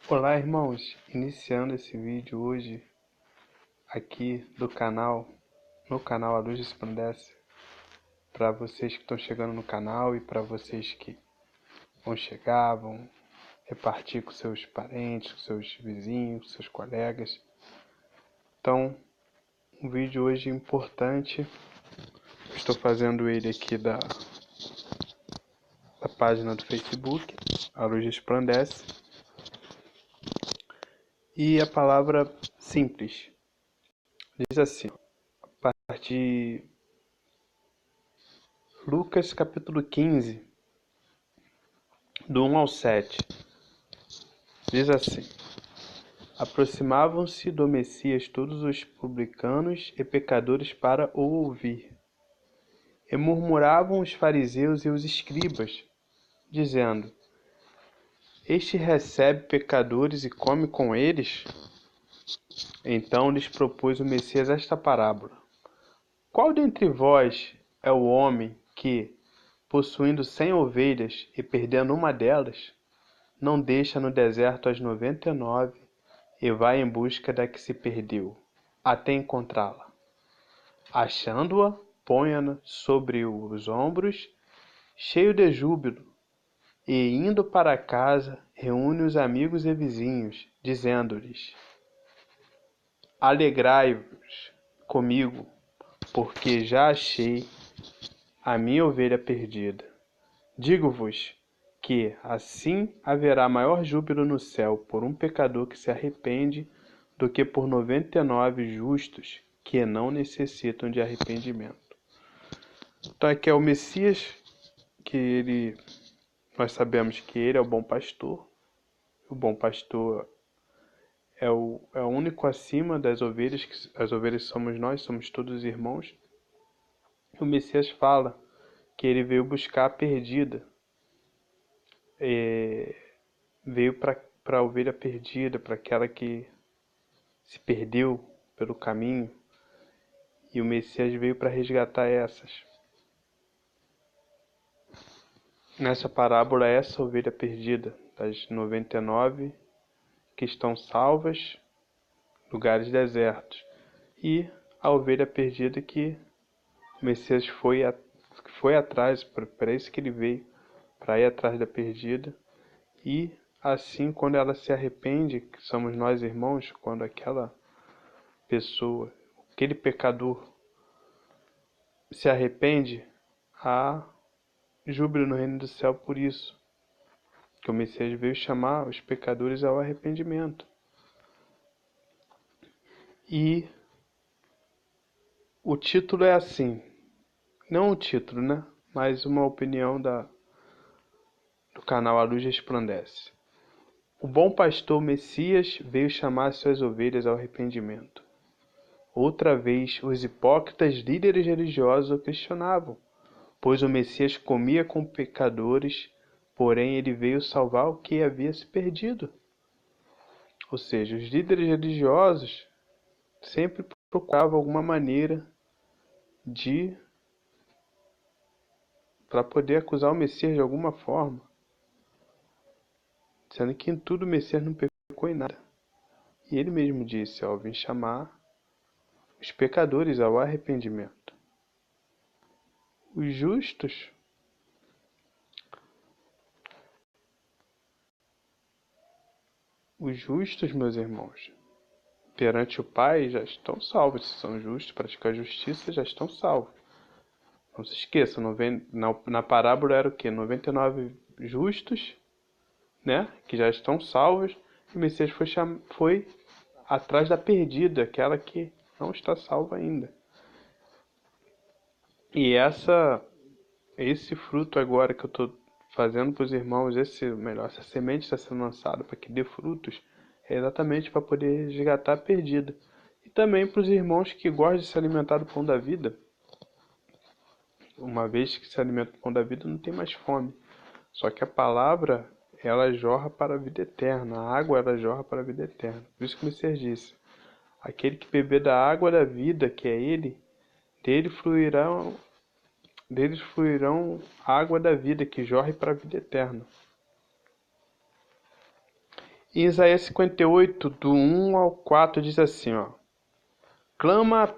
Olá, irmãos! Iniciando esse vídeo hoje aqui no canal A Luz Resplandece, para vocês que estão chegando no canal e para vocês que vão chegar, vão repartir com seus parentes, com seus vizinhos, com seus colegas. Então, um vídeo hoje importante. Estou fazendo ele aqui da página do Facebook, A Luz Resplandece. E a palavra simples diz assim, a partir de Lucas capítulo 15, do 1 ao 7, diz assim: Aproximavam-se do Messias todos os publicanos e pecadores para o ouvir. E murmuravam os fariseus e os escribas, dizendo: Este recebe pecadores e come com eles? Então lhes propôs o Messias esta parábola: Qual dentre vós é o homem que, possuindo 100 ovelhas e perdendo uma delas, não deixa no deserto as 99 e vai em busca da que se perdeu, até encontrá-la? Achando-a, põe-a sobre os ombros, cheio de júbilo, e indo para casa, reúne os amigos e vizinhos, dizendo-lhes: Alegrai-vos comigo, porque já achei a minha ovelha perdida. Digo-vos que assim haverá maior júbilo no céu por um pecador que se arrepende do que por 99 justos que não necessitam de arrependimento. Então aqui é o Messias, nós sabemos que ele é o bom pastor. O bom pastor é o único acima das ovelhas, que as ovelhas somos nós, somos todos irmãos. O Messias fala que ele veio buscar a perdida. Veio para a ovelha perdida, para aquela que se perdeu pelo caminho, e o Messias veio para resgatar essas. Nessa parábola, essa ovelha perdida, das 99 que estão salvas, lugares desertos, e a ovelha perdida que o Messias foi atrás, para isso que ele veio, para ir atrás da perdida. E assim, quando ela se arrepende, que somos nós irmãos, quando aquela pessoa, aquele pecador se arrepende, há júbilo no reino do céu por isso, que o Messias veio chamar os pecadores ao arrependimento. E o título é assim, não o título, né? Mas uma opinião do canal A Luz Resplandece. O bom pastor Messias veio chamar suas ovelhas ao arrependimento. Outra vez, os hipócritas líderes religiosos o questionavam, pois o Messias comia com pecadores, porém ele veio salvar o que havia se perdido. Ou seja, os líderes religiosos sempre procuravam alguma maneira para poder acusar o Messias de alguma forma, sendo que em tudo o Messias não pecou em nada. E ele mesmo disse: eu vim chamar os pecadores ao arrependimento. Os justos meus irmãos, perante o Pai já estão salvos. Se são justos, praticam a justiça, já estão salvos. Não se esqueça, na parábola era o quê? 99 justos, né? Que já estão salvos. E o Messias foi atrás da perdida, aquela que não está salva ainda. E esse fruto agora que eu estou fazendo para os irmãos, essa semente está sendo lançada para que dê frutos, é exatamente para poder resgatar a perdida. E também para os irmãos que gostam de se alimentar do pão da vida. Uma vez que se alimenta do pão da vida, não tem mais fome. Só que a palavra, ela jorra para a vida eterna. A água, ela jorra para a vida eterna. Por isso que o Messias disse: aquele que beber da água da vida, que é ele, deles fluirão água da vida, que jorre para a vida eterna. Em Isaías 58, do 1 ao 4, diz assim, ó: Clama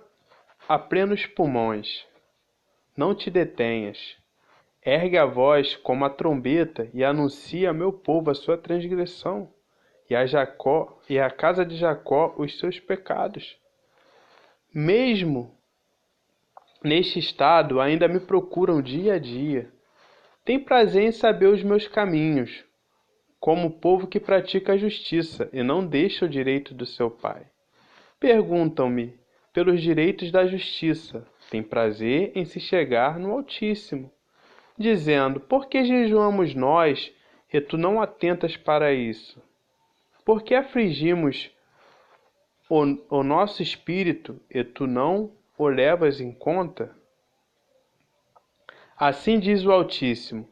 a plenos pulmões, não te detenhas. Ergue a voz como a trombeta e anuncia a meu povo a sua transgressão, e a casa de Jacó os seus pecados. Mesmo neste estado, ainda me procuram dia a dia. Tem prazer em saber os meus caminhos, como o povo que pratica a justiça e não deixa o direito do seu pai. Perguntam-me pelos direitos da justiça. Tem prazer em se chegar no Altíssimo, dizendo: por que jejuamos nós, e tu não atentas para isso? Por que afligimos o nosso espírito, e tu não o levas em conta? Assim diz o Altíssimo: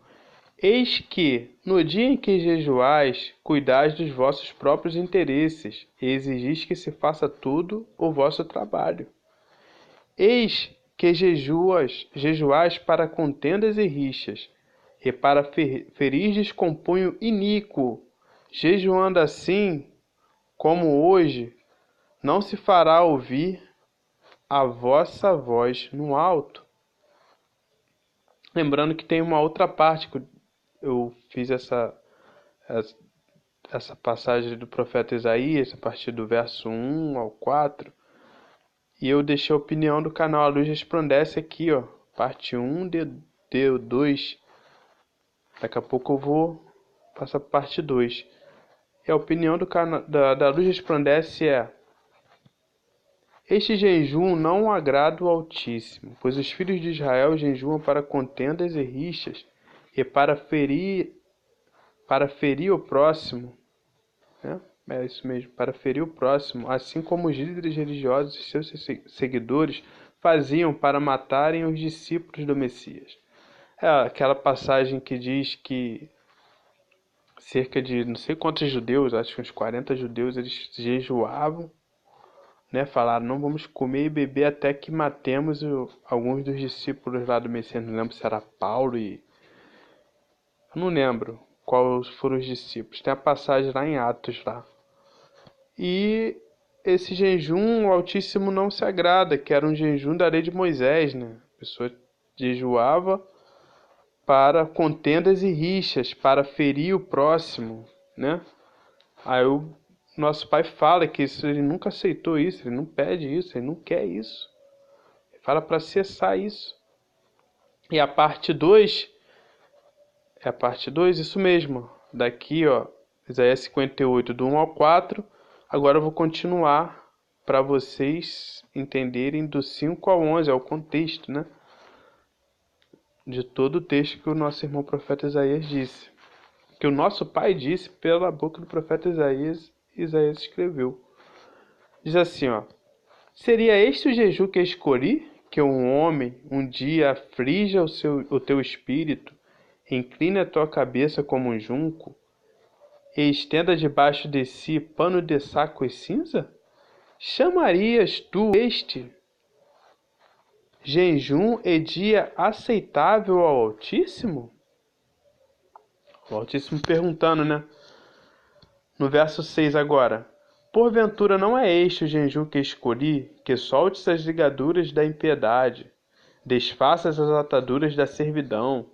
eis que, no dia em que jejuais, cuidais dos vossos próprios interesses, e exigis que se faça tudo o vosso trabalho. Eis que jejuais para contendas e rixas, e para ferirdes com punho iníquo. Jejuando assim, como hoje, não se fará ouvir a vossa voz no alto. Lembrando que tem uma outra parte que eu fiz essa passagem do profeta Isaías, a partir do verso 1 ao 4, e eu deixei a opinião do canal A Luz Resplandece aqui, ó, parte 1 de 2. Daqui a pouco eu vou passar para parte 2. E a opinião do canal da Luz Resplandece é: este jejum não agrada o Altíssimo, pois os filhos de Israel jejuam para contendas e rixas, e para ferir o próximo, né? É isso mesmo, para ferir o próximo, assim como os líderes religiosos e seus seguidores faziam para matarem os discípulos do Messias. É aquela passagem que diz que cerca de não sei quantos judeus, acho que uns 40 judeus, eles jejuavam, né? Falaram: não vamos comer e beber até que matemos alguns dos discípulos lá do Messias. Não lembro se era Paulo e... eu não lembro quais foram os discípulos. Tem a passagem lá em Atos lá. E esse jejum o Altíssimo não se agrada, que era um jejum da lei de Moisés, né? A pessoa jejuava para contendas e rixas, para ferir o próximo, né? Aí o nosso pai fala que ele nunca aceitou isso, ele não pede isso, ele não quer isso. Ele fala para cessar isso. E a parte 2, isso mesmo. Daqui, ó, Isaías 58, do 1 ao 4. Agora eu vou continuar para vocês entenderem do 5 ao 11, é o contexto, né? De todo o texto que o nosso irmão profeta Isaías disse. Que o nosso pai disse pela boca do profeta Isaías, Isaías escreveu. Diz assim, ó: seria este o jejum que escolhi? Que um homem um dia aflija o teu espírito, incline a tua cabeça como um junco, e estenda debaixo de si pano de saco e cinza? Chamarias tu este jejum e dia aceitável ao Altíssimo? O Altíssimo perguntando, né? No verso 6 agora: porventura não é este o jejum que escolhi, que soltes as ligaduras da impiedade, desfaças as ataduras da servidão,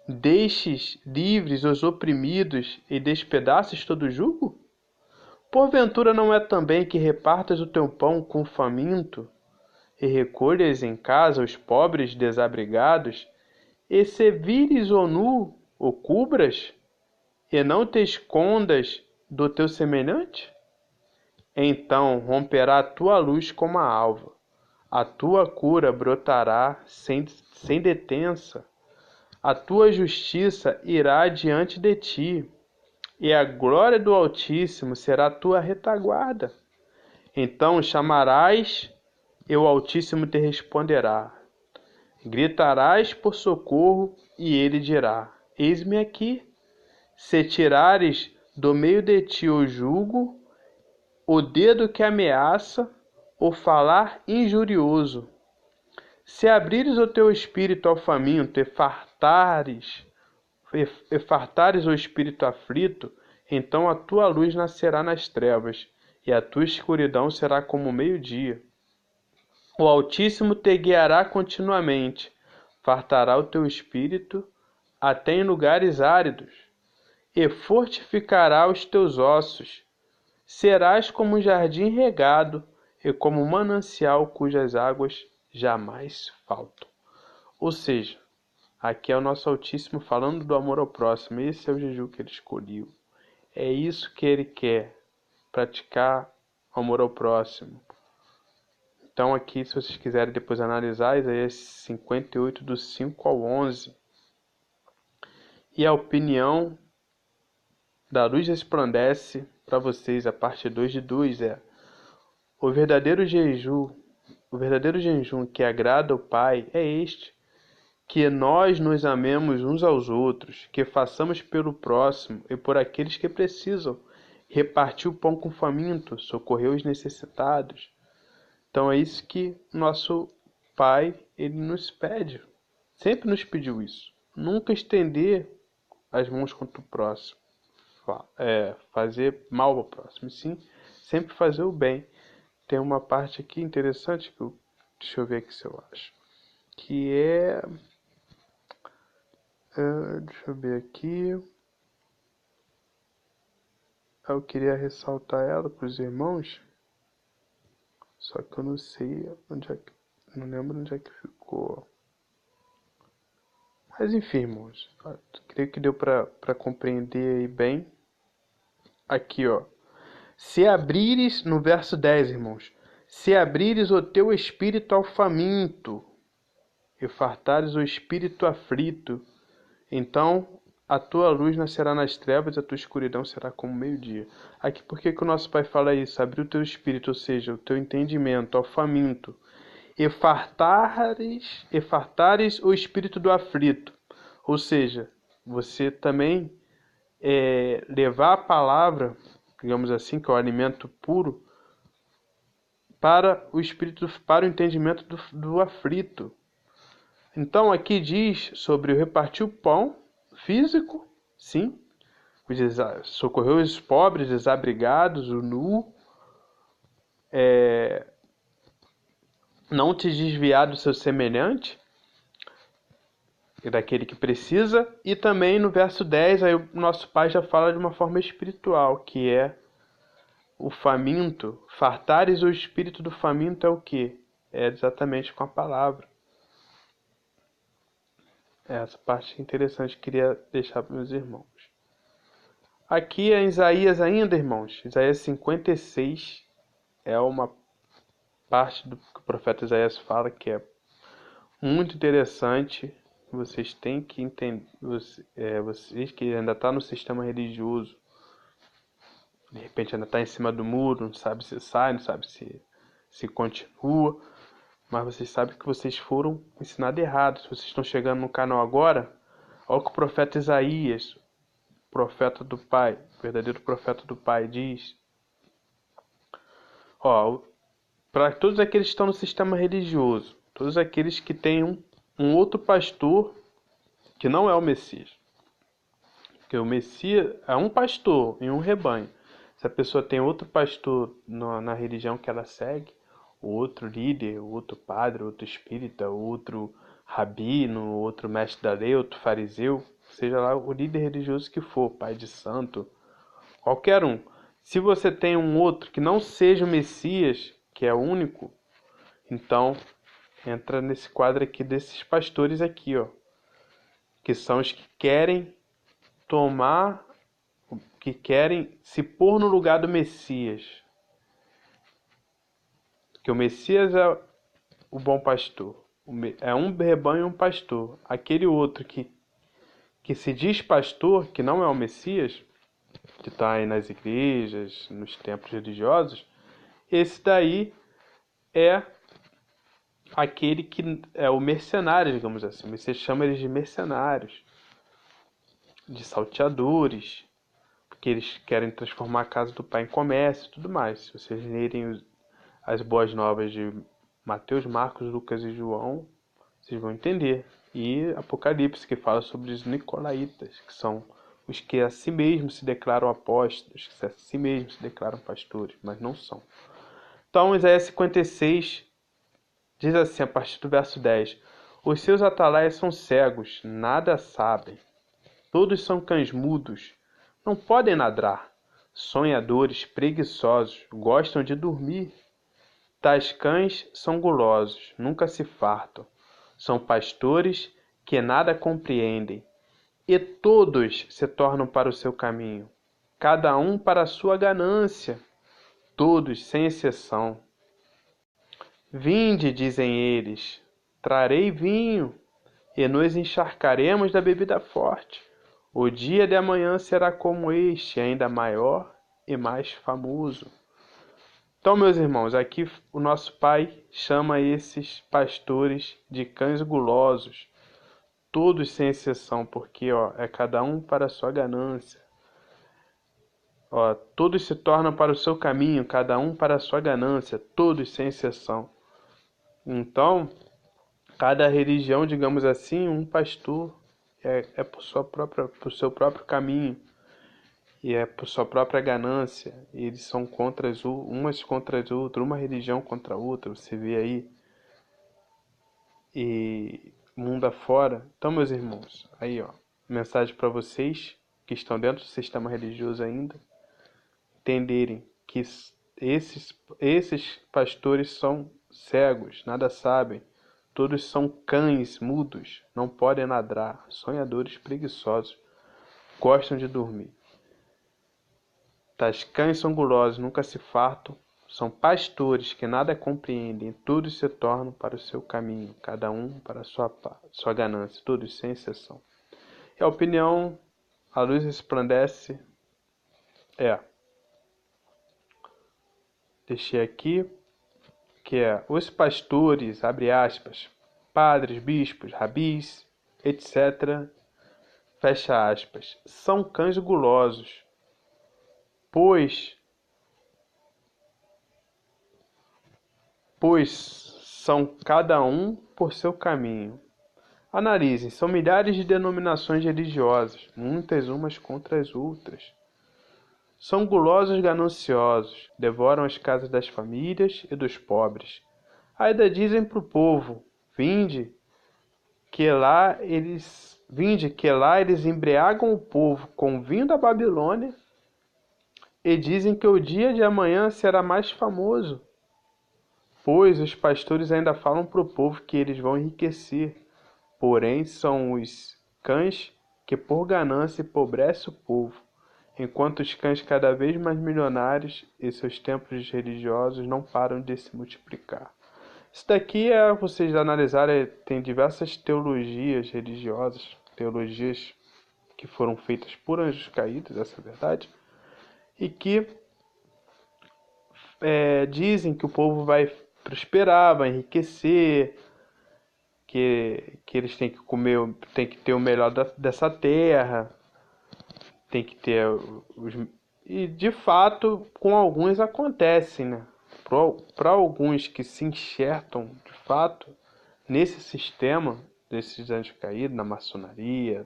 deixes livres os oprimidos e despedaces todo o jugo? Porventura não é também que repartas o teu pão com o faminto, e recolhas em casa os pobres desabrigados, e se vires o nu, o cubras, e não te escondas do teu semelhante? Então romperá a tua luz como a alva, a tua cura brotará sem detença, a tua justiça irá diante de ti, e a glória do Altíssimo será a tua retaguarda. Então chamarás, e o Altíssimo te responderá. Gritarás por socorro, e ele dirá: eis-me aqui. Se tirares do meio de ti o jugo, o dedo que ameaça, o falar injurioso, se abrires o teu espírito ao faminto e fartares o espírito aflito, então a tua luz nascerá nas trevas, e a tua escuridão será como o meio-dia. O Altíssimo te guiará continuamente, fartará o teu espírito até em lugares áridos, e fortificará os teus ossos. Serás como um jardim regado e como um manancial cujas águas jamais faltam. Ou seja, aqui é o nosso Altíssimo falando do amor ao próximo. Esse é o jejum que ele escolheu. É isso que ele quer, praticar amor ao próximo. Então aqui, se vocês quiserem depois analisar, Isaías 58, do 5 ao 11. E a opinião da luz resplandece para vocês, a parte 2 de 2 é: o verdadeiro jejum que agrada ao Pai é este, que nós nos amemos uns aos outros, que façamos pelo próximo e por aqueles que precisam, repartir o pão com o faminto, socorrer os necessitados. Então é isso que nosso Pai, ele nos pede, sempre nos pediu isso. Nunca estender as mãos contra o próximo, fazer mal ao próximo, sim, sempre fazer o bem. Tem uma parte aqui interessante que deixa eu ver aqui se eu acho, que deixa eu ver aqui. Eu queria ressaltar ela para os irmãos, só que eu não sei onde é que, não lembro onde é que ficou. Mas enfim, irmãos, creio que deu para compreender aí bem. Aqui, ó. Se abrires, no verso 10, irmãos, se abrires o teu espírito ao faminto e fartares o espírito aflito, então a tua luz nascerá nas trevas e a tua escuridão será como meio-dia. Aqui, por que o nosso Pai fala isso? Abrir o teu espírito, ou seja, o teu entendimento ao faminto, e fartares o espírito do aflito. Ou seja, você também levar a palavra, digamos assim, que é o alimento puro, para o espírito, para o entendimento do aflito. Então aqui diz sobre o repartir o pão físico, sim, socorrer os pobres, desabrigados, o nu, não te desviar do seu semelhante e daquele que precisa. E também no verso 10, aí o nosso Pai já fala de uma forma espiritual, que é o faminto. Fartares o espírito do faminto é o quê? É exatamente com a palavra. Essa parte interessante que eu queria deixar para meus irmãos. Aqui é Isaías ainda, irmãos. Isaías 56 é uma parte do que o profeta Isaías fala que é muito interessante. Vocês têm que entender, vocês que ainda estão no sistema religioso, de repente ainda está em cima do muro, não sabe se sai, não sabe se continua, mas vocês sabem que vocês foram ensinados errado. Se vocês estão chegando no canal agora, olha o que o profeta Isaías, profeta do Pai, verdadeiro profeta do Pai, diz. Ó, para todos aqueles que estão no sistema religioso, todos aqueles que têm um outro pastor que não é o Messias. Porque o Messias é um pastor em um rebanho. Se a pessoa tem outro pastor na religião que ela segue, outro líder, outro padre, outro espírita, outro rabino, outro mestre da lei, outro fariseu, seja lá o líder religioso que for, pai de santo, qualquer um. Se você tem um outro que não seja o Messias, que é único, então entra nesse quadro aqui desses pastores aqui, ó, que são os que querem se pôr no lugar do Messias. Que o Messias é o bom pastor. É um rebanho e um pastor. Aquele outro que se diz pastor, que não é o Messias, que está aí nas igrejas, nos templos religiosos, esse daí é aquele que é o mercenário, digamos assim. Você chama eles de mercenários, de salteadores, porque eles querem transformar a casa do Pai em comércio e tudo mais. Se vocês lerem as boas novas de Mateus, Marcos, Lucas e João, vocês vão entender. E Apocalipse, que fala sobre os nicolaítas, que são os que a si mesmos se declaram apóstolos, que a si mesmos se declaram pastores, mas não são. Então, Isaías 56 diz assim, a partir do verso 10: Os seus atalaias são cegos, nada sabem. Todos são cães mudos, não podem ladrar. Sonhadores, preguiçosos, gostam de dormir. Tais cães são gulosos, nunca se fartam. São pastores que nada compreendem. E todos se tornam para o seu caminho, cada um para a sua ganância, todos sem exceção. Vinde, dizem eles, trarei vinho, e nos encharcaremos da bebida forte. O dia de amanhã será como este, ainda maior e mais famoso. Então, meus irmãos, aqui o nosso Pai chama esses pastores de cães gulosos, todos sem exceção, porque é cada um para a sua ganância. Todos se tornam para o seu caminho, cada um para a sua ganância, todos sem exceção. Então, cada religião, digamos assim, um pastor é por seu próprio caminho e é por sua própria ganância. E eles são umas contra as outras, uma religião contra a outra. Você vê aí e mundo afora. Então, meus irmãos, aí mensagem para vocês que estão dentro do sistema religioso ainda, entenderem que esses pastores são cegos, nada sabem. Todos são cães mudos, não podem ladrar, sonhadores preguiçosos, gostam de dormir. Tais cães são gulosos, nunca se fartam, são pastores que nada compreendem, todos se tornam para o seu caminho, cada um para a sua ganância, todos sem exceção. E a opinião, a luz resplandece, deixei aqui, que os pastores, abre aspas, padres, bispos, rabis, etc., fecha aspas, são cães gulosos, pois são cada um por seu caminho. Analisem, são milhares de denominações religiosas, muitas umas contra as outras. São gulosos gananciosos, devoram as casas das famílias e dos pobres. Ainda dizem para o povo, vinde que lá eles embriagam o povo com o vinho da Babilônia e dizem que o dia de amanhã será mais famoso. Pois os pastores ainda falam para o povo que eles vão enriquecer, porém são os cães que por ganância empobrecem o povo, enquanto os cães cada vez mais milionários e seus templos religiosos não param de se multiplicar. Isso daqui vocês analisarem, tem diversas teologias religiosas, teologias que foram feitas por anjos caídos, essa é a verdade, e que dizem que o povo vai prosperar, vai enriquecer, que eles têm que comer, tem que ter o melhor dessa terra, tem que ter e de fato com alguns acontece, né? Para alguns que se enxertam de fato nesse sistema desses anjos caídos, na maçonaria,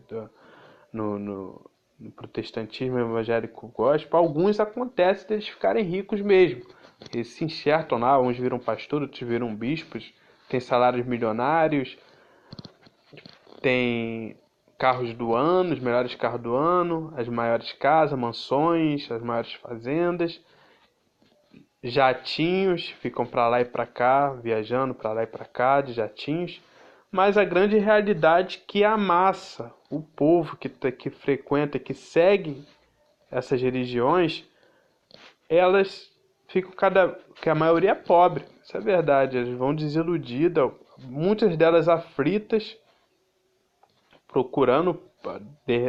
no protestantismo evangélico gospel, alguns acontece deles ficarem ricos mesmo. Eles se enxertam lá, uns viram pastor, outros viram bispos, tem salários milionários, tem carros do ano, os melhores carros do ano, as maiores casas, mansões, as maiores fazendas, jatinhos, ficam para lá e para cá, viajando para lá e para cá de jatinhos. Mas a grande realidade é que a massa, o povo que frequenta, que segue essas religiões, elas ficam que a maioria é pobre, isso é verdade, elas vão desiludidas, muitas delas aflitas, procurando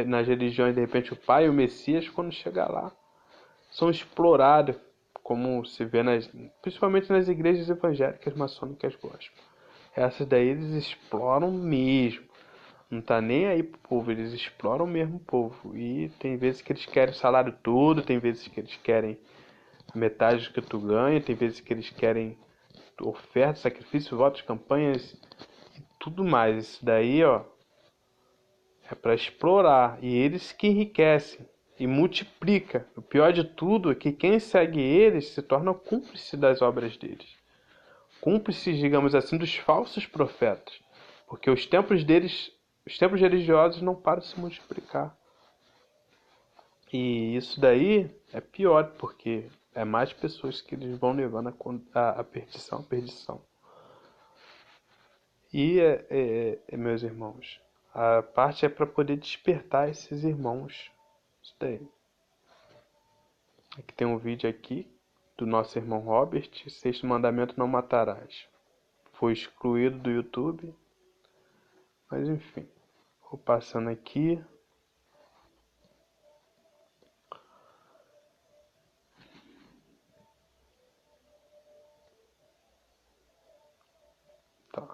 nas religiões de repente o Pai, o Messias, quando chega lá, são exploradas, como se vê principalmente nas igrejas evangélicas maçônicas gospel. Essas daí eles exploram mesmo. Não tá nem aí pro povo, eles exploram mesmo o povo. E tem vezes que eles querem o salário todo, tem vezes que eles querem metade do que tu ganha, tem vezes que eles querem oferta, sacrifício, votos, campanhas e tudo mais. Isso daí, é para explorar, e eles que enriquecem e multiplica. O pior de tudo é que quem segue eles se torna cúmplice das obras deles. Cúmplices, digamos assim, dos falsos profetas. Porque os templos deles, os templos religiosos não param de se multiplicar. E isso daí é pior, porque é mais pessoas que eles vão levando a perdição, a perdição. E, meus irmãos, a parte é para poder despertar esses irmãos. Isso daí. Aqui tem um vídeo aqui do nosso irmão Robert, Sexto Mandamento: não matarás. Foi excluído do YouTube, mas enfim. Vou passando aqui. Tá.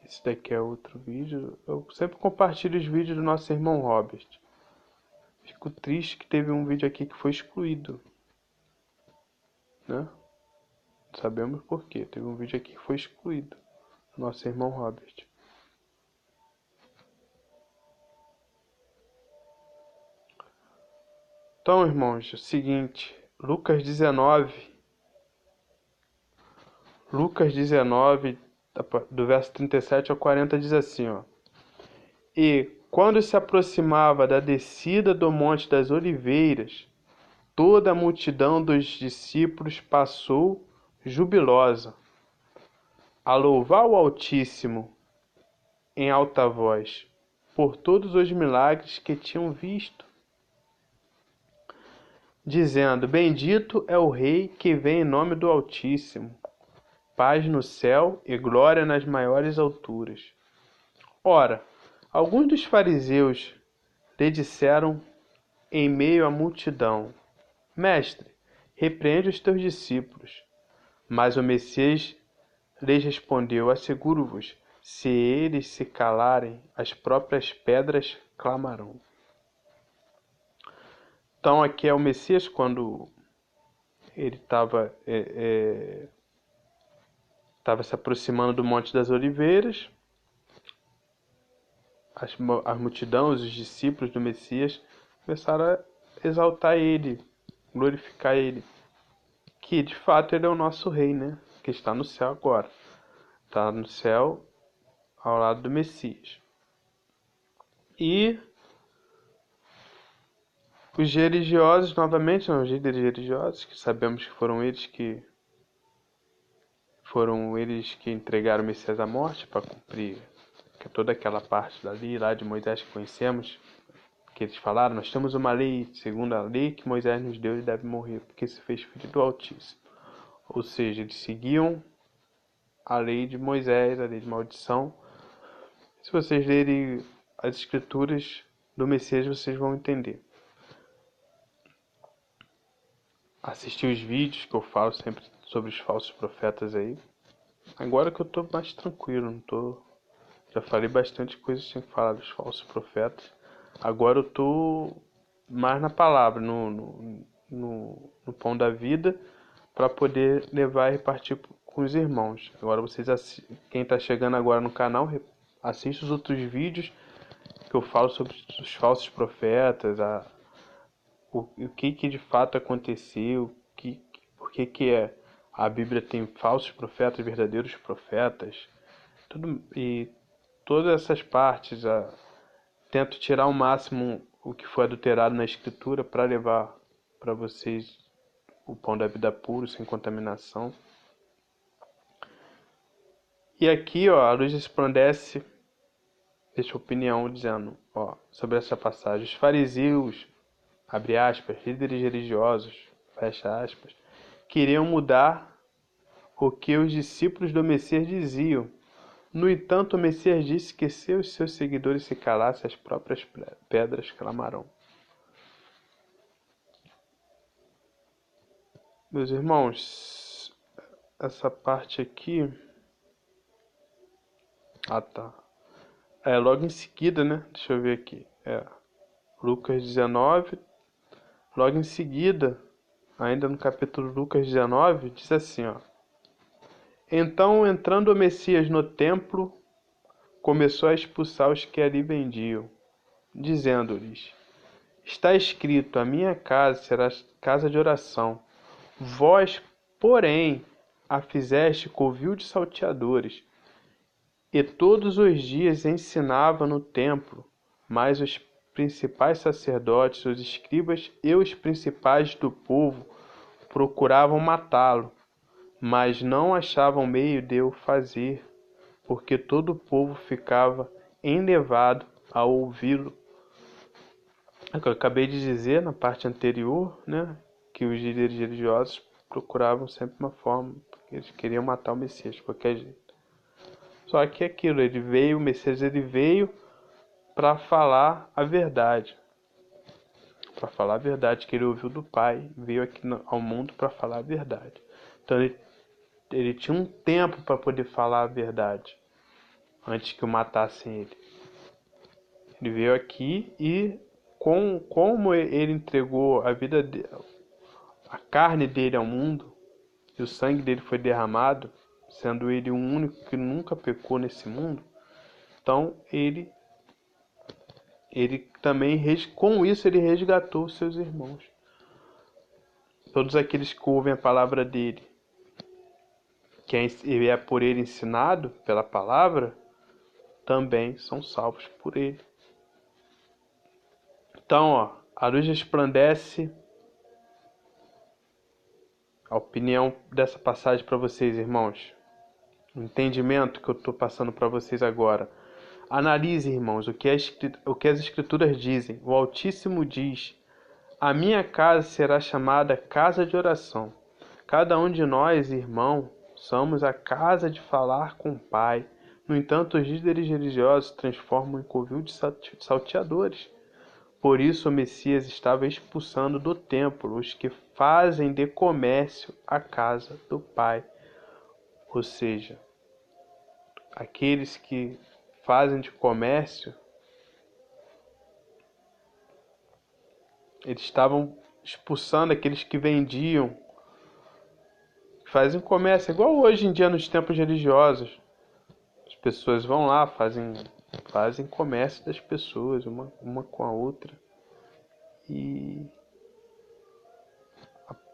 Esse daqui é outro vídeo. Eu sempre compartilho os vídeos do nosso irmão Robert. Fico triste que teve um vídeo aqui que foi excluído, né? Sabemos por quê. Teve um vídeo aqui que foi excluído. Nosso irmão Robert. Então, irmãos, é o seguinte. Lucas 19, do verso 37 ao 40, diz assim, ó. E quando se aproximava da descida do Monte das Oliveiras, toda a multidão dos discípulos passou jubilosa a louvar o Altíssimo em alta voz, por todos os milagres que tinham visto, dizendo: Bendito é o Rei que vem em nome do Altíssimo, paz no céu e glória nas maiores alturas. Ora, alguns dos fariseus lhe disseram em meio à multidão: Mestre, repreende os teus discípulos. Mas o Messias lhes respondeu: Asseguro-vos, se eles se calarem, as próprias pedras clamarão. Então aqui é o Messias quando ele estava se aproximando do Monte das Oliveiras. A multidão, os discípulos do Messias começaram a exaltar ele, glorificar ele, que de fato ele é o nosso rei, né? Que está no céu agora. Está no céu ao lado do Messias. E os religiosos, novamente, os líderes religiosos, que sabemos que foram eles que entregaram o Messias à morte para cumprir toda aquela parte da lei lá de Moisés que conhecemos, que eles falaram: nós temos uma lei, segundo a lei que Moisés nos deu, ele deve morrer, porque se fez filho do Altíssimo. Ou seja, eles seguiam a lei de Moisés, a lei de maldição. Se vocês lerem as escrituras do Messias, vocês vão entender. Assistir os vídeos que eu falo sempre sobre os falsos profetas aí. Agora que eu tô mais tranquilo, não tô... Já falei bastante coisa sem falar dos falsos profetas. Agora eu tô mais na palavra, no pão da vida, para poder levar e repartir com os irmãos. Agora vocês, quem está chegando agora no canal, assiste os outros vídeos que eu falo sobre os falsos profetas, o que de fato aconteceu, por que a Bíblia tem falsos profetas, verdadeiros profetas, e todas essas partes. Tento tirar ao máximo o que foi adulterado na Escritura para levar para vocês o pão da vida puro, sem contaminação. E aqui, ó, a luz resplandece, deixa opinião dizendo, ó, sobre essa passagem. Os fariseus, abre aspas, líderes religiosos, fecha aspas, queriam mudar o que os discípulos do Messias diziam. No entanto, o Messias disse que se os seus seguidores se calassem, as próprias pedras clamarão. Meus irmãos, essa parte aqui... Ah, tá. Logo em seguida, né? Deixa eu ver aqui. Lucas 19. Logo em seguida, ainda no capítulo Lucas 19, diz assim, ó. Então, entrando o Messias no templo, começou a expulsar os que ali vendiam. dizendo-lhes: Está escrito, a minha casa será casa de oração. Vós, porém, a fizeste covil de salteadores. E todos os dias ensinava no templo, mas os principais sacerdotes, os escribas e os principais do povo procuravam matá-lo, mas não achavam meio de o fazer, porque todo o povo ficava enlevado a ouvi-lo. Eu acabei de dizer na parte anterior, né, que os líderes religiosos procuravam sempre uma forma, porque eles queriam matar o Messias de qualquer jeito. Só que aquilo, o Messias ele veio para falar a verdade. Para falar a verdade que ele ouviu do Pai, veio aqui ao mundo para falar a verdade. Então ele tinha um tempo para poder falar a verdade, antes que o matassem ele. Ele veio aqui e como ele entregou a vida a carne dele ao mundo, e o sangue dele foi derramado, sendo ele o único que nunca pecou nesse mundo, então ele também, com isso, ele resgatou os seus irmãos. Todos aqueles que ouvem a palavra dele, que é por ele ensinado, pela palavra, também são salvos por ele. Então, a luz resplandece. A opinião dessa passagem para vocês, irmãos. O entendimento que eu estou passando para vocês agora. Analise, irmãos, o que as Escrituras dizem. O Altíssimo diz: a minha casa será chamada casa de oração. Cada um de nós, irmão, somos a casa de falar com o Pai. No entanto, os líderes religiosos transformam em covil de salteadores. Por isso o Messias estava expulsando do templo os que fazem de comércio a casa do Pai. Ou seja, aqueles que fazem de comércio, eles estavam expulsando aqueles que vendiam, que fazem comércio, igual hoje em dia nos templos religiosos. As pessoas vão lá, fazem comércio das pessoas, uma com a outra. E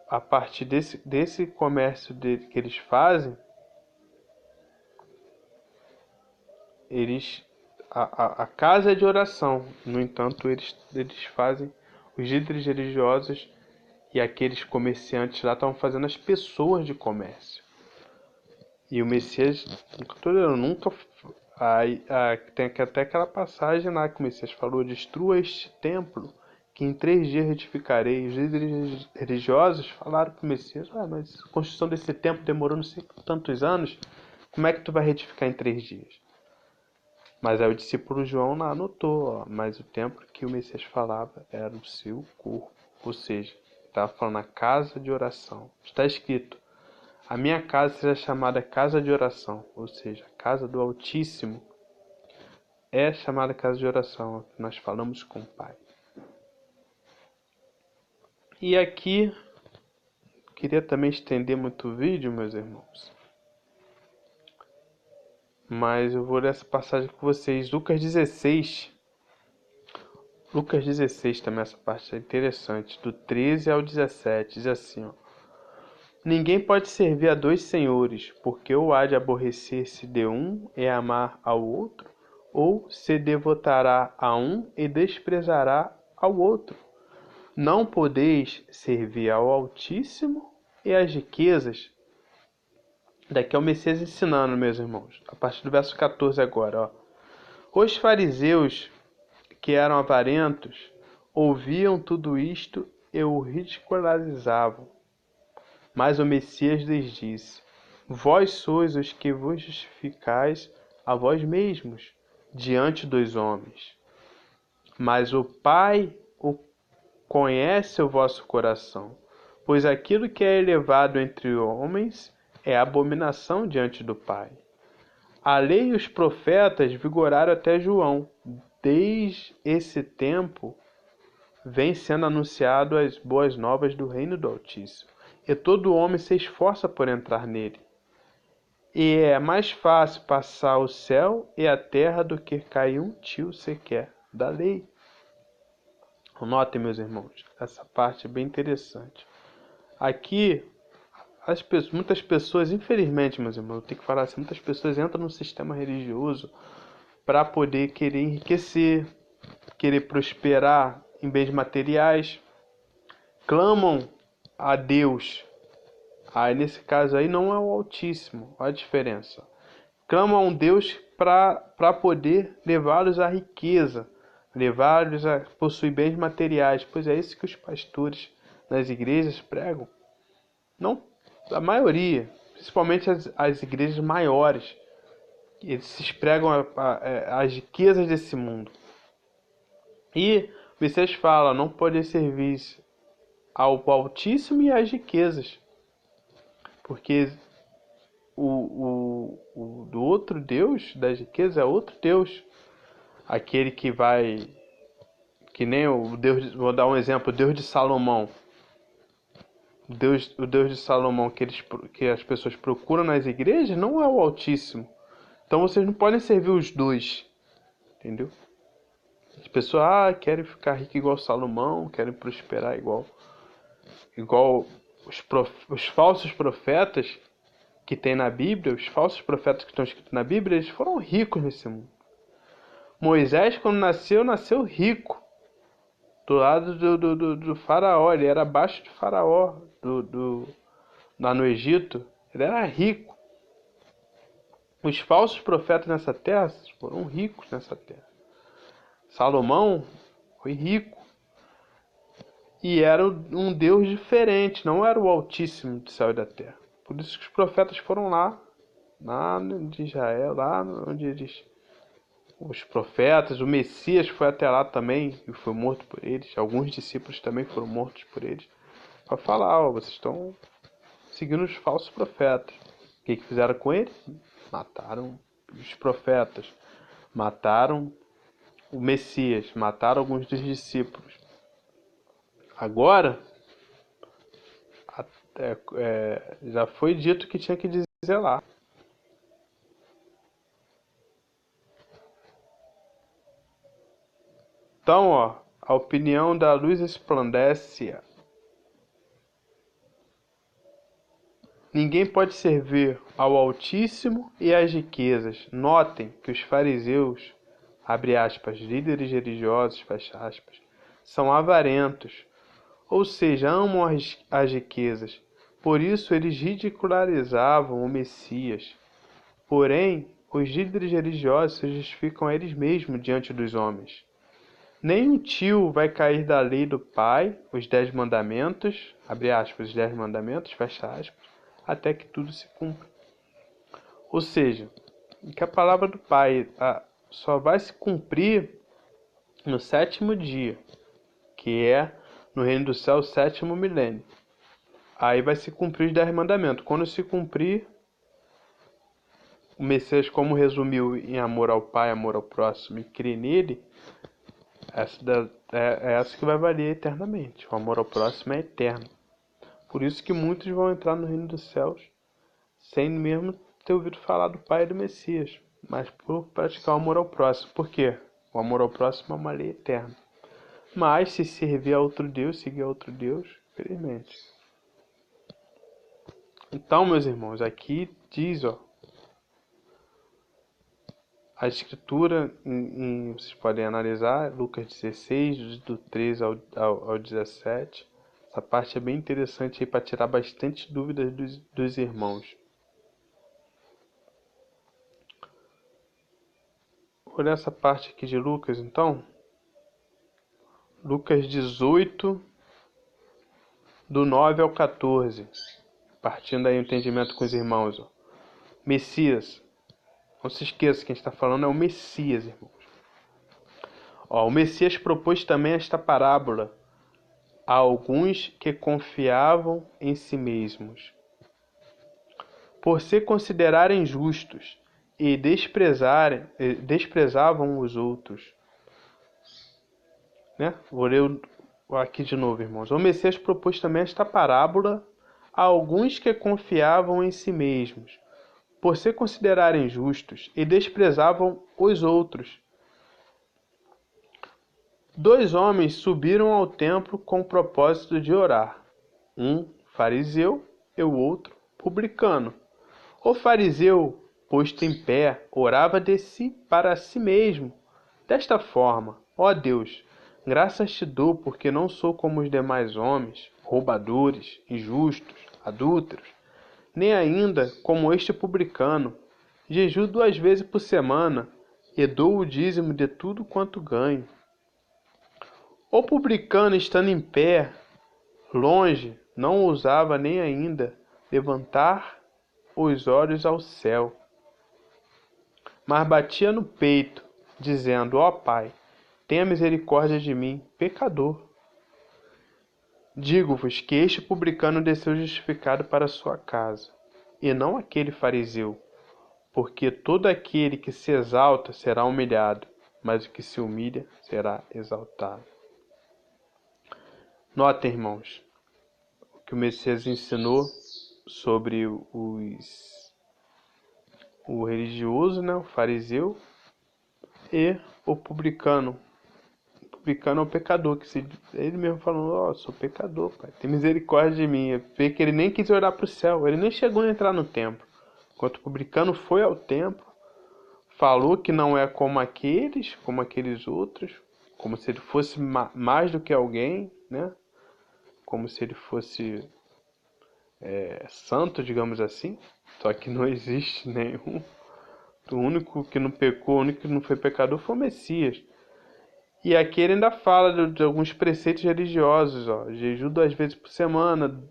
a partir desse comércio que eles fazem, a casa é de oração. No entanto, eles fazem, os líderes religiosos e aqueles comerciantes lá estavam fazendo as pessoas de comércio. E o Messias, nunca tem até aquela passagem lá que o Messias falou: destrua este templo, que em 3 dias retificarei. Os líderes religiosos falaram para o Messias: mas a construção desse templo demorou não sei tantos anos, como é que tu vai retificar em 3 dias? Mas aí o discípulo João lá anotou, mas o templo que o Messias falava era o seu corpo, ou seja, estava falando a casa de oração. Está escrito: a minha casa será chamada casa de oração, ou seja, a casa do Altíssimo é chamada casa de oração, nós falamos com o Pai. E aqui, queria também estender muito o vídeo, meus irmãos, mas eu vou ler essa passagem com vocês. Lucas 16 também, essa parte é interessante, do 13 ao 17, diz assim: ninguém pode servir a 2 senhores, porque ou há de aborrecer-se de um e amar ao outro, ou se devotará a um e desprezará ao outro. Não podeis servir ao Altíssimo e às riquezas. Daqui é o Messias ensinando, meus irmãos, a partir do verso 14 agora. Os fariseus, que eram avarentos, ouviam tudo isto e o ridicularizavam. Mas o Messias lhes disse: vós sois os que vos justificais a vós mesmos diante dos homens. Mas o Pai conhece o vosso coração, pois aquilo que é elevado entre homens é abominação diante do Pai. A lei e os profetas vigoraram até João. Desde esse tempo vem sendo anunciado as boas novas do reino do Altíssimo, e todo homem se esforça por entrar nele. E é mais fácil passar o céu e a terra do que cair um tio sequer da lei. Notem, meus irmãos, essa parte é bem interessante. Aqui, muitas pessoas, infelizmente, meus irmãos, eu tenho que falar assim, muitas pessoas entram no sistema religioso para poder querer enriquecer, querer prosperar em bens materiais, clamam a Deus. Aí nesse caso aí não é o Altíssimo, olha a diferença. Clamam a um Deus para poder levá-los à riqueza, levá-los a possuir bens materiais, pois é isso que os pastores nas igrejas pregam. Não, a maioria, principalmente as igrejas maiores, eles pregam as riquezas desse mundo. E o Messias fala, não pode servir ao Altíssimo e às riquezas, porque o do outro Deus das riquezas é outro Deus, aquele que vai, que nem o Deus, vou dar um exemplo, o Deus de Salomão. O Deus de Salomão que as pessoas procuram nas igrejas não é o Altíssimo. Então vocês não podem servir os dois, entendeu? As pessoas querem ficar ricas igual Salomão, querem prosperar igual os falsos profetas que tem na Bíblia, os falsos profetas que estão escritos na Bíblia, eles foram ricos nesse mundo. Moisés, quando nasceu rico, do lado do faraó, ele era abaixo de faraó, lá no Egito, ele era rico. Os falsos profetas nessa terra foram ricos nessa terra. Salomão foi rico. E era um Deus diferente, não era o Altíssimo do céu e da terra. Por isso que os profetas foram lá de Israel, lá onde os profetas, o Messias foi até lá também e foi morto por eles. Alguns discípulos também foram mortos por eles. Para falar, vocês estão seguindo os falsos profetas. O que fizeram com eles? Mataram os profetas, mataram o Messias, mataram alguns dos discípulos. Agora, já foi dito que tinha que dizer lá. Então, a opinião da luz resplandece. Ninguém pode servir ao Altíssimo e às riquezas. Notem que os fariseus, abre aspas, líderes religiosos, fecha aspas, são avarentos, ou seja, amam as riquezas. Por isso eles ridicularizavam o Messias. Porém, os líderes religiosos se justificam a eles mesmos diante dos homens. Nem um tio vai cair da lei do Pai, os 10 mandamentos, abre aspas, os 10 mandamentos, fecha aspas, até que tudo se cumpra. Ou seja, que a palavra do Pai só vai se cumprir no 7º dia, que é no reino do céu o 7º milênio. Aí vai se cumprir os 10 mandamentos. Quando se cumprir, o Messias, como resumiu em amor ao Pai, amor ao próximo e crer nele, essa que vai valer eternamente. O amor ao próximo é eterno. Por isso que muitos vão entrar no reino dos céus sem mesmo ter ouvido falar do Pai e do Messias, mas por praticar o amor ao próximo. Por quê? O amor ao próximo é uma lei eterna. Mas se servir a outro Deus, seguir a outro Deus, infelizmente. Então, meus irmãos, aqui diz, a escritura, vocês podem analisar, Lucas 16, do 13 ao 17. Essa parte é bem interessante aí para tirar bastante dúvidas dos irmãos. Olha essa parte aqui de Lucas, então. Lucas 18, do 9 ao 14. Partindo aí o entendimento com os irmãos. Messias. Não se esqueça, quem está falando é o Messias, irmãos. O Messias propôs também esta parábola a alguns que confiavam em si mesmos, por se considerarem justos e desprezavam os outros. Vou ler aqui de novo, irmãos. O Messias propôs também esta parábola a alguns que confiavam em si mesmos, por se considerarem justos e desprezavam os outros. Dois homens subiram ao templo com o propósito de orar, um fariseu e o outro publicano. O fariseu, posto em pé, orava de si para si mesmo, desta forma: ó Deus, graças te dou porque não sou como os demais homens, roubadores, injustos, adúlteros, nem ainda como este publicano. Jejuo 2 vezes por semana e dou o dízimo de tudo quanto ganho. O publicano, estando em pé, longe, não ousava nem ainda levantar os olhos ao céu, mas batia no peito, dizendo: ó Pai, tenha misericórdia de mim, pecador. Digo-vos que este publicano desceu justificado para sua casa, e não aquele fariseu, porque todo aquele que se exalta será humilhado, mas o que se humilha será exaltado. Notem, irmãos, o que o Messias ensinou sobre o religioso, né, o fariseu, e o publicano. O publicano é o pecador, ele mesmo falou: ó, sou pecador, Pai, tem misericórdia de mim. Vê que ele nem quis olhar para o céu, ele nem chegou a entrar no templo. Enquanto o publicano foi ao templo, falou que não é como aqueles outros, como se ele fosse mais do que alguém, né? Como se ele fosse santo, digamos assim. Só que não existe nenhum. O único que não pecou, o único que não foi pecador foi o Messias. E aqui ele ainda fala de alguns preceitos religiosos, ó. Jejum 2 vezes por semana,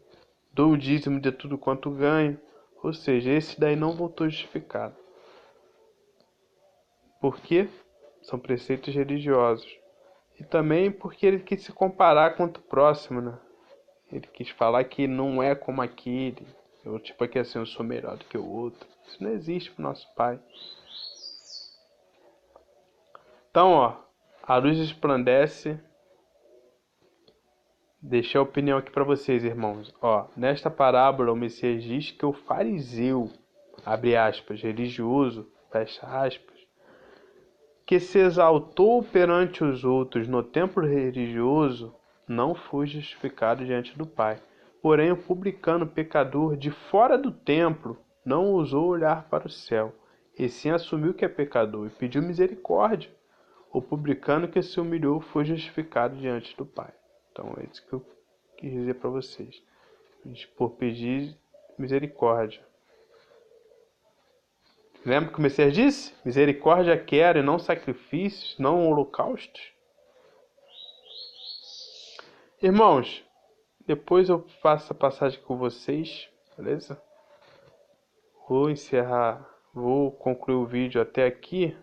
dou o dízimo de tudo quanto ganho. Ou seja, esse daí não voltou justificado. Por quê? São preceitos religiosos. E também porque ele quis se comparar com o próximo, né? Ele quis falar que não é como aquele. Eu, tipo aqui assim, eu sou melhor do que o outro. Isso não existe pro nosso Pai. Então, ó, a luz resplandece. Deixei a opinião aqui para vocês, irmãos. Ó, nesta parábola, o Messias diz que o fariseu, abre aspas, religioso, fecha aspas, que se exaltou perante os outros no templo religioso, não foi justificado diante do Pai. Porém, o publicano pecador de fora do templo não ousou olhar para o céu, e sim assumiu que é pecador e pediu misericórdia. O publicano que se humilhou foi justificado diante do Pai. Então é isso que eu quis dizer para vocês. Por pedir misericórdia. Lembra que o Messias disse? Misericórdia quero e não sacrifícios, não holocaustos. Irmãos, depois eu faço a passagem com vocês, beleza? Vou concluir o vídeo até aqui,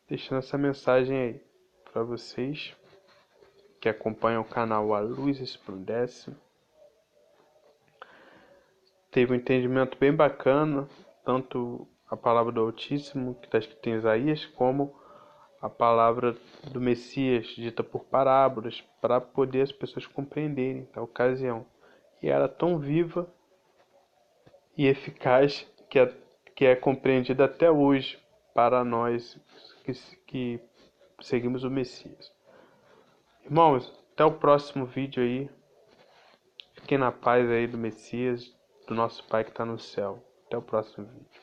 deixando essa mensagem aí para vocês que acompanham o canal A Luz Resplandece. Teve um entendimento bem bacana, tanto a palavra do Altíssimo, que está escrita em Isaías, como a palavra do Messias, dita por parábolas, para poder as pessoas compreenderem a ocasião. E era tão viva e eficaz que é compreendida até hoje para nós que seguimos o Messias. Irmãos, até o próximo vídeo aí. Fiquem na paz aí do Messias, do nosso Pai que está no céu. Até o próximo vídeo.